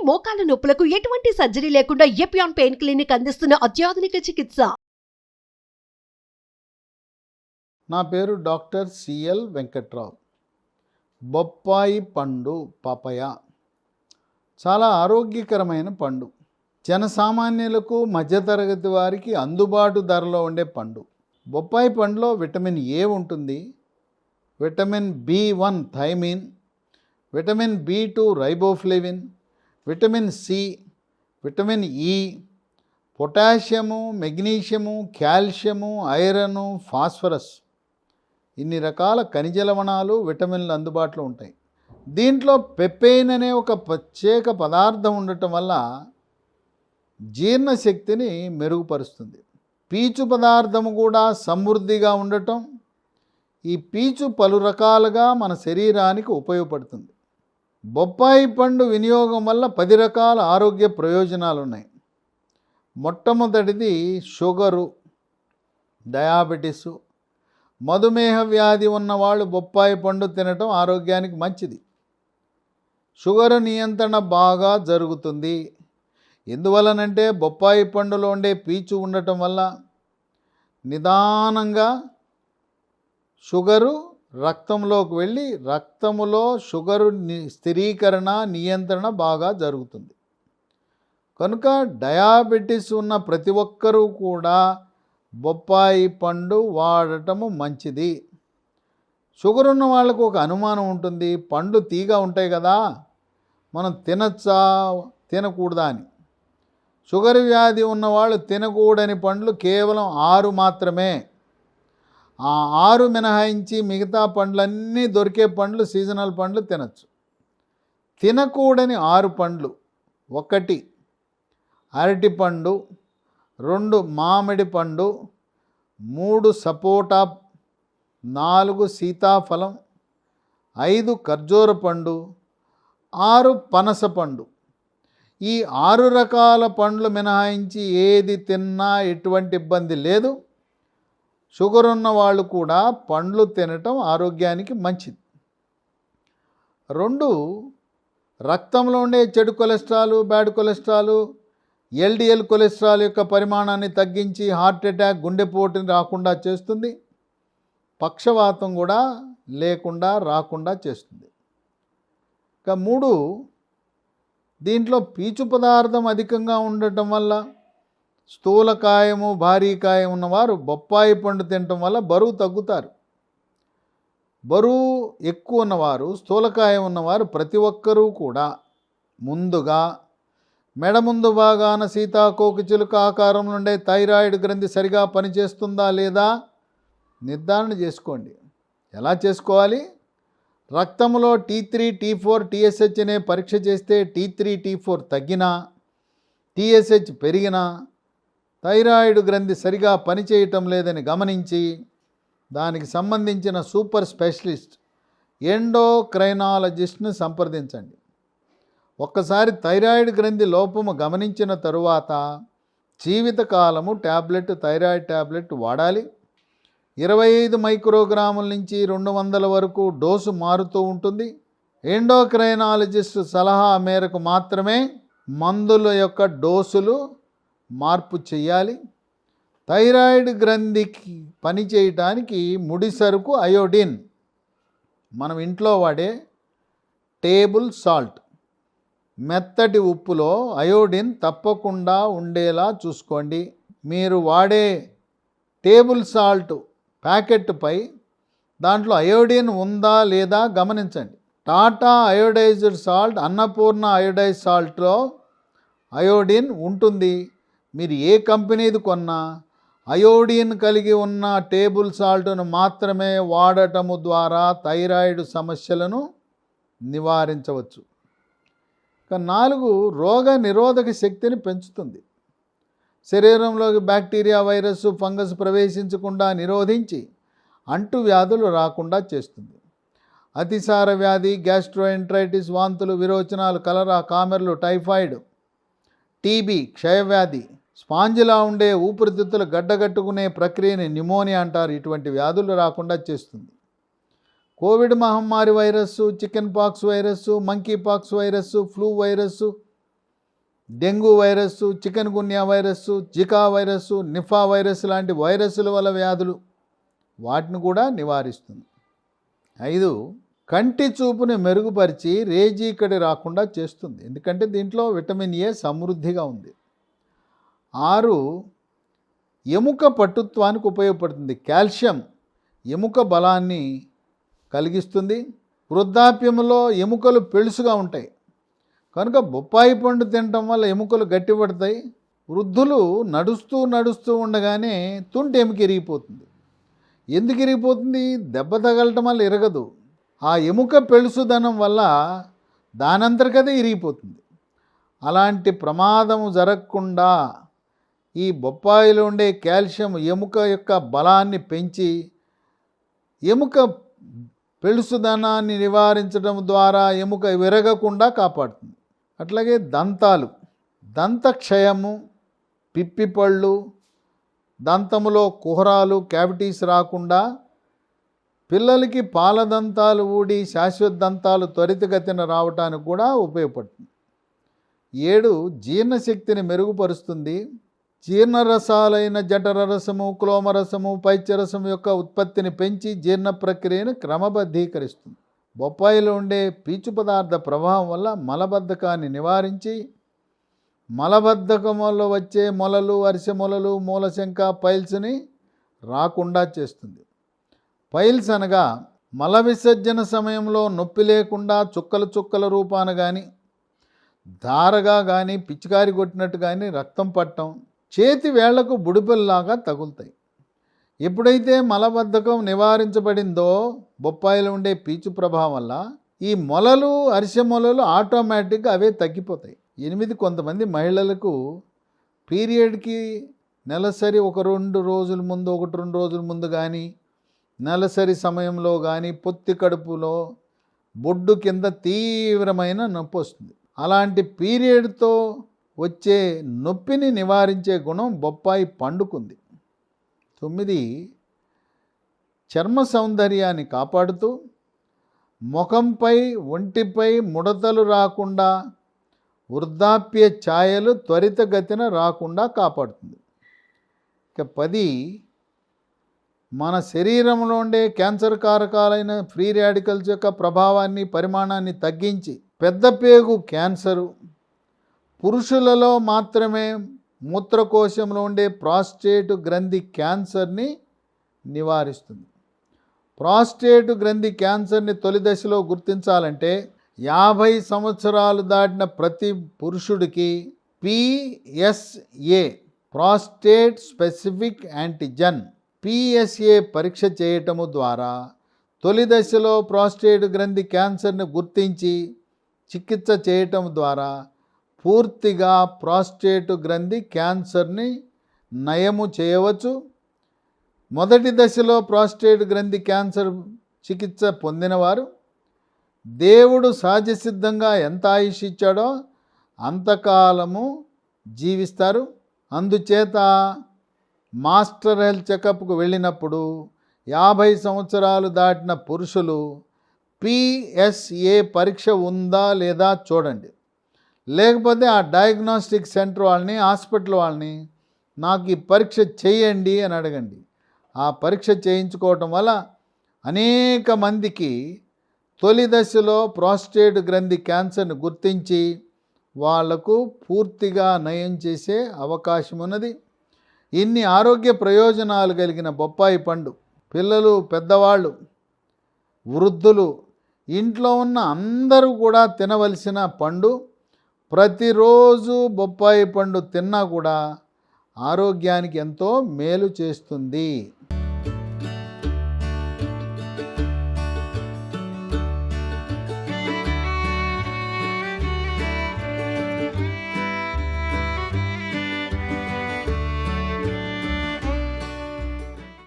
మోకాల నొప్పులకు ఎటువంటి సర్జరీ లేకుండా ఎపియాన్ పెయిన్ క్లినిక్ అందిస్తున్న అత్యాధునిక చికిత్స. నా పేరు డాక్టర్ సిఎల్ వెంకట్రావు. బొప్పాయి పండు పపయ చాలా ఆరోగ్యకరమైన పండు. జనసామాన్యులకు మధ్యతరగతి వారికి అందుబాటు ధరలో ఉండే పండు. బొప్పాయి పండులో విటమిన్ ఏ ఉంటుంది, vitamin B one thiamine, vitamin B two riboflavin, vitamin C, vitamin E, potassium, magnesium, calcium, iron, phosphorus ఇన్ని రకాల ఖనిజ లవణాలు, విటమిన్లు అందుబాటులో ఉంటాయి. దీంట్లో పెప్పైన్ అనే ఒక ప్రత్యేక పదార్థం ఉండటం వల్ల జీర్ణశక్తిని మెరుగుపరుస్తుంది. పీచు పదార్థము కూడా సమృద్ధిగా ఉండటం, ఈ పీచు పలు రకాలుగా మన శరీరానికి ఉపయోగపడుతుంది. బొప్పాయి పండు వినియోగం వల్ల 10 రకాల ఆరోగ్య ప్రయోజనాలు ఉన్నాయి. మొట్టమొదటిది షుగరు, డయాబెటీసు, మధుమేహ వ్యాధి ఉన్నవాళ్ళు బొప్పాయి పండు తినటం ఆరోగ్యానికి మంచిది. షుగరు నియంత్రణ బాగా జరుగుతుంది. ఎందువలనంటే బొప్పాయి పండులో ఉండే పీచు ఉండటం వల్ల నిదానంగా షుగరు రక్తంలోకి వెళ్ళి రక్తములో షుగరు స్థిరీకరణ, నియంత్రణ బాగా జరుగుతుంది. కనుక డయాబెటీస్ ఉన్న ప్రతి ఒక్కరూ కూడా బొప్పాయి పండు వాడటము మంచిది. షుగర్ ఉన్న వాళ్ళకు ఒక అనుమానం ఉంటుంది, పండ్లు తీగా ఉంటాయి కదా, మనం తినచ్చా తినకూడదా అని. షుగర్ వ్యాధి ఉన్నవాళ్ళు తినకూడని పండ్లు కేవలం 6 మాత్రమే. ఆ 6 మినహాయించి మిగతా పండ్లన్నీ దొరికే పండ్లు, సీజనల్ పండ్లు తినచ్చు. తినకూడని 6 పండ్లు: 1 అరటిపండు, 2 మామిడి పండు, 3 సపోటా, 4 సీతాఫలం, 5 ఖర్జూర పండు, 6 పనస పండు. ఈ 6 రకాల పండ్లు మినహాయించి ఏది తిన్నా ఎటువంటి ఇబ్బంది లేదు. షుగర్ ఉన్న వాళ్ళు కూడా పండ్లు తినటం ఆరోగ్యానికి మంచిది. 2 రక్తంలో ఉండే చెడు cholesterol, bad cholesterol, LDL cholesterol యొక్క పరిమాణాన్ని తగ్గించి హార్ట్ అటాక్, గుండెపోటుని రాకుండా చేస్తుంది. పక్షవాతం కూడా లేకుండా రాకుండా చేస్తుంది. ఇక 3 దీంట్లో పీచు పదార్థం అధికంగా ఉండటం వల్ల స్థూలకాయము, భారీకాయం ఉన్నవారు బొప్పాయి పండు తినటం వల్ల బరువు తగ్గుతారు. బరువు ఎక్కువ ఉన్నవారు, స్థూలకాయం ఉన్నవారు ప్రతి ఒక్కరూ కూడా ముందుగా మెడ ముందు భాగాన సీతాకోక చిలుక ఆకారం నుండే థైరాయిడ్ గ్రంథి సరిగా పనిచేస్తుందా లేదా నిర్ధారణ చేసుకోండి. ఎలా చేసుకోవాలి? రక్తంలో T3, T4, TSH అనే పరీక్ష చేస్తే T3, T4 తగ్గినా, TSH పెరిగినా థైరాయిడ్ గ్రంథి సరిగా పనిచేయటం లేదని గమనించి దానికి సంబంధించిన సూపర్ స్పెషలిస్ట్ ఎండోక్రైనాలజిస్ట్ని సంప్రదించండి. ఒక్కసారి థైరాయిడ్ గ్రంథి లోపము గమనించిన తరువాత జీవితకాలము థైరాయిడ్ ట్యాబ్లెట్ వాడాలి. 25 మైక్రోగ్రాముల నుంచి 200 వరకు డోసు మారుతూ ఉంటుంది. ఎండోక్రైనాలజిస్ట్ సలహా మేరకు మాత్రమే మందుల యొక్క డోసులు మార్పు చేయాలి. థైరాయిడ్ గ్రంథికి పనిచేయటానికి ముడి సరుకు అయోడిన్. మనం ఇంట్లో వాడే టేబుల్ సాల్ట్, మెత్తటి ఉప్పులో అయోడిన్ తప్పకుండా ఉండేలా చూసుకోండి. మీరు వాడే టేబుల్ సాల్ట్ ప్యాకెట్పై దాంట్లో అయోడిన్ ఉందా లేదా గమనించండి. Tata iodised salt, Annapurna iodise సాల్ట్లో అయోడిన్ ఉంటుంది. మీరు ఏ కంపెనీది కొన్నా అయోడిన్ కలిగి ఉన్న టేబుల్ సాల్ట్ను మాత్రమే వాడటము ద్వారా థైరాయిడ్ సమస్యలను నివారించవచ్చు. ఇక 4 రోగ నిరోధక శక్తిని పెంచుతుంది. శరీరంలోకి బ్యాక్టీరియా, వైరస్, ఫంగస్ ప్రవేశించకుండా నిరోధించి అంటు వ్యాధులు రాకుండా చేస్తుంది. అతిసార వ్యాధి, గ్యాస్ట్రోఎంట్రైటిస్, వాంతులు, విరోచనాలు, కలరా, కామెర్లు, టైఫాయిడ్, టీబీ, క్షయవ్యాధి, స్పాంజిలా ఉండే ఊపిరితిత్తులు గడ్డగట్టుకునే ప్రక్రియని న్యూమోనియా అంటారు. ఇటువంటి వ్యాధులు రాకుండా చేస్తుంది. కోవిడ్ మహమ్మారి virus, chicken pox virus, monkey pox virus, flu virus, dengue virus, chikungunya virus, Zika virus, Nipah virus లాంటి వైరస్సుల వల్ల వ్యాధులు, వాటిని కూడా నివారిస్తుంది. 5, కంటి చూపుని మెరుగుపరిచి రేజీకడి రాకుండా చేస్తుంది, ఎందుకంటే దీంట్లో విటమిన్ ఏ సమృద్ధిగా ఉంది. 6, ఎముక పటుత్వానికి ఉపయోగపడుతుంది. కాల్షియం ఎముక బలాన్ని కలిగిస్తుంది. వృద్ధాప్యంలో ఎముకలు పెళుసుగా ఉంటాయి కనుక బొప్పాయి పండు తినటం వల్ల ఎముకలు గట్టిపడతాయి. వృద్ధులు నడుస్తూ ఉండగానే తుంటి ఎముక ఇరిగిపోతుంది. ఎందుకు ఇరిగిపోతుంది? దెబ్బ తగలటం వల్ల ఇరగదు, ఆ ఎముక పెళుసుదనం వల్ల దానంతటికదే ఇరిగిపోతుంది. అలాంటి ప్రమాదము జరగకుండా ఈ బొప్పాయిలో ఉండే కాల్షియం ఎముక యొక్క బలాన్ని పెంచి ఎముక పెళుసుదనాన్ని నివారించడం ద్వారా ఎముక విరగకుండా కాపాడుతుంది. అట్లాగే దంతాలు, దంతక్షయము, పిప్పిపళ్ళు, దంతములో కుహరాలు, క్యావిటీస్ రాకుండా పిల్లలకి పాలదంతాలు ఊడి శాశ్వత దంతాలు త్వరితగతిన రావటానికి కూడా ఉపయోగపడుతుంది. 7, జీర్ణశక్తిని మెరుగుపరుస్తుంది. జీర్ణరసాలైన జఠరరసము, క్లోమరసము, పైత్యరసం యొక్క ఉత్పత్తిని పెంచి జీర్ణ ప్రక్రియను క్రమబద్ధీకరిస్తుంది. బొప్పాయిలో ఉండే పీచు పదార్థ ప్రభావం వల్ల మలబద్ధకాన్ని నివారించి మలబద్ధకం వల్ల వచ్చే మొలలు, అరిసె మొలలు, మూలశంక, పైల్స్ని రాకుండా చేస్తుంది. పైల్స్ అనగా మల విసర్జన సమయంలో నొప్పి లేకుండా చుక్కల రూపాన కానీ, ధారగా కానీ, పిచికారి కొట్టినట్టు కానీ రక్తం పట్టడం, చేతి వేళ్లకు బుడిపెల్లాగా తగులుతాయి. ఎప్పుడైతే మలబద్ధకం నివారించబడిందో బొప్పాయిలో ఉండే పీచు ప్రభావం వల్ల ఈ మొలలు, అరిసె మొలలు ఆటోమేటిక్గా అవే తగ్గిపోతాయి. 8, కొంతమంది మహిళలకు పీరియడ్కి నెలసరి 1-2 రోజుల ముందు, 1-2 రోజుల ముందు కానీ, నెలసరి సమయంలో కానీ పొత్తి కడుపులో బొడ్డు కింద తీవ్రమైన నొప్పి వస్తుంది. అలాంటి పీరియడ్తో వచ్చే నొప్పిని నివారించే గుణం బొప్పాయి పండుకుంది. 9, చర్మ సౌందర్యాన్ని కాపాడుతూ ముఖంపై, ఒంటిపై ముడతలు రాకుండా, వృద్ధాప్య ఛాయలు త్వరితగతిన రాకుండా కాపాడుతుంది. ఇక 10, మన శరీరంలో ఉండే క్యాన్సర్ కారకాలైన ఫ్రీ రాడికల్స్ యొక్క ప్రభావాన్ని, పరిమాణాన్ని తగ్గించి పెద్దపేగు క్యాన్సరు, పురుషులలో మాత్రమే మూత్రకోశంలో ఉండే ప్రాస్టేట్ గ్రంథి క్యాన్సర్ని నివారిస్తుంది. ప్రాస్టేట్ గ్రంథి క్యాన్సర్ని తొలి దశలో గుర్తించాలంటే 50 సంవత్సరాలు దాటిన ప్రతి పురుషుడికి PSA, prostate specific antigen, PSA పరీక్ష చేయటము ద్వారా తొలి దశలో ప్రాస్టేట్ గ్రంథి క్యాన్సర్ని గుర్తించి చికిత్స చేయటం ద్వారా పూర్తిగా ప్రాస్టేట్ గ్రంథి క్యాన్సర్ని నయము చేయవచ్చు. మొదటి దశలో ప్రాస్టేట్ గ్రంథి క్యాన్సర్ చికిత్స పొందినవారు దేవుడు సహజసిద్ధంగా ఎంత ఆయుష్ ఇచ్చాడో అంతకాలము జీవిస్తారు. అందుచేత మాస్టర్ హెల్త్ చెకప్కు వెళ్ళినప్పుడు 50 సంవత్సరాలు దాటిన పురుషులు PSA పరీక్ష ఉందా లేదా చూడండి. లేకపోతే ఆ డయాగ్నోస్టిక్ సెంటర్ వాళ్ళని, హాస్పిటల్ వాళ్ళని నాకు ఈ పరీక్ష చేయండి అని అడగండి. ఆ పరీక్ష చేయించుకోవటం వల్ల అనేక మందికి తొలి దశలో ప్రాస్టేట్ గ్రంథి క్యాన్సర్ని గుర్తించి వాళ్లకు పూర్తిగా నయం చేసే అవకాశం ఉన్నది. ఇన్ని ఆరోగ్య ప్రయోజనాలు కలిగిన బొప్పాయి పండు పిల్లలు, పెద్దవాళ్ళు, వృద్ధులు, ఇంట్లో ఉన్న అందరూ కూడా తినవలసిన పండు. ప్రతిరోజు బొప్పాయి పండు తిన్నా కూడా ఆరోగ్యానికి ఎంతో మేలు చేస్తుంది.